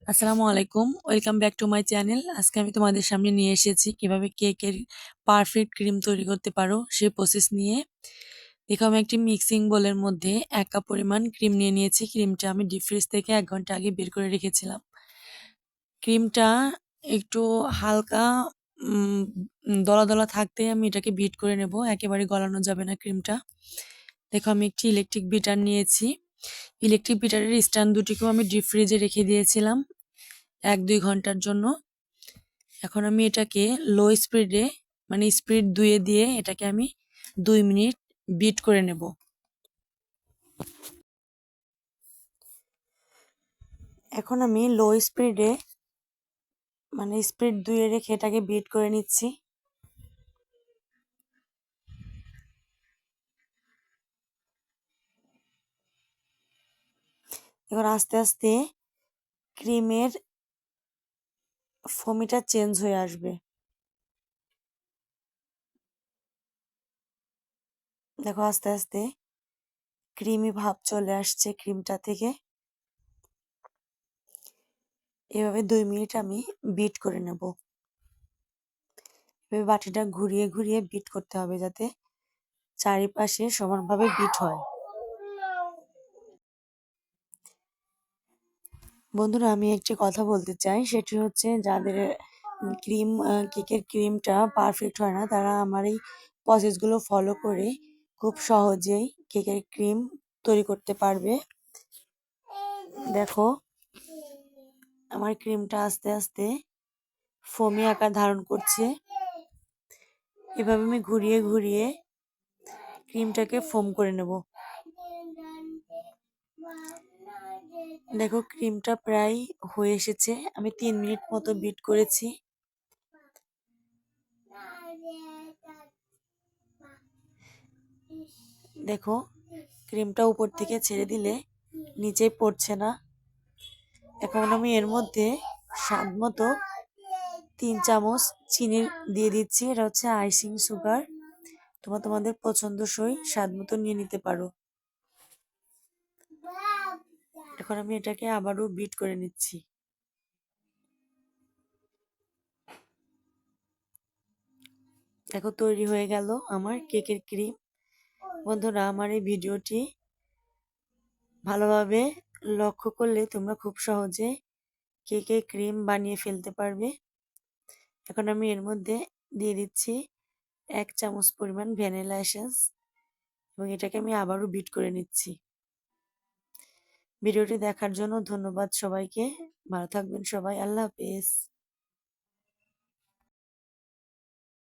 আসসালামু আলাইকুম। Welcome back to my channel. আজকে আমি তোমাদের সামনে নিয়ে এসেছি কিভাবে কেকের পারফেক্ট ক্রিম তৈরি করতে পারো সেই প্রসেস নিয়ে। দেখো আমি একটি মিক্সিং বোলের মধ্যে ১ কাপ পরিমাণ ক্রিম নিয়ে নিয়েছি। ক্রিমটা আমি ডিপ ফ্রিজ থেকে ১ ঘন্টা আগে বের করে রেখেছিলাম। ক্রিমটা একটু হালকা উম দলা, দলা থাকতেই আমি এটাকে বিট করে নেব। একেবারে গলানো যাবে না ক্রিমটা। দেখো আমি একটি ইলেকট্রিক বিটার নিয়েছি। ইলেকট্রিক বিটারের স্ট্যান্ড দুটিকেও আমি ডিপ ফ্রিজে রেখে দিয়েছিলাম ১-২ ঘন্টার জন্য। এখন আমি এটাকে লো স্পিডে মানে স্পিড ২ এ দিয়ে এটাকে আমি ২ মিনিট বিট করে নেব। এখন আমি লো স্পিডে মানে স্পিড ২ এ রেখে এটাকে বিট করে নিচ্ছি। এখন আস্তে আস্তে ক্রিমের ফোমিটা চেঞ্জ হয়ে আসবে। দেখো আস্তে আস্তে ক্রিমি ভাব চলে আসছে ক্রিমটা থেকে। এভাবে ২ মিনিট আমি বিট করে নেব। এভাবে বাটিটা ঘুরিয়ে ঘুরিয়ে বিট করতে হবে যাতে চারিপাশে সমানভাবে বিট হয়। বন্ধুরা আমি একটি কথা বলতে চাই, সেটি হচ্ছে যাদের কেকের ক্রিমটা পারফেক্ট হয় না তারা আমার এই প্রসেসগুলো ফলো করে খুব সহজেই কেকের ক্রিম তৈরি করতে পারবে। দেখো আমার ক্রিমটা আস্তে আস্তে ফোমি আকার ধারণ করছে। এভাবে আমি ঘুরিয়ে ঘুরিয়ে ক্রিমটাকে ফোম করে নেব। দেখো ক্রিমটা প্রায় হয়ে এসেছে। আমি ৩ মিনিট মতো বিট করেছি। দেখো ক্রিমটা উপর থেকে ছেড়ে দিলে নিচে পড়ছে না। এখন আমি এর মধ্যে স্বাদ মতো ৩ চামচ চিনি দিয়ে দিচ্ছি। এটা হচ্ছে আইসিং সুগার। তোমাদের পছন্দসই স্বাদ মতো নিয়ে নিতে পারো। এখন আমি এটাকে আবারও বিট করে নিচ্ছি। দেখো তৈরি হয়ে গেল আমার কেকের ক্রিম। বন্ধুরা আমার এই ভিডিওটি ভালোভাবে লক্ষ্য করলে তোমরা খুব সহজে কেকের ক্রিম বানিয়ে ফেলতে পারবে। এখন আমি এর মধ্যে দিয়ে দিচ্ছি ১ চামচ পরিমাণ ভ্যানিলা এসেন্স এবং এটাকে আমি আবারও বিট করে নিচ্ছি। ভিডিওটি দেখার জন্য ধন্যবাদ সবাইকে। ভালো থাকবেন সবাই। আল্লাহ হাফেজ।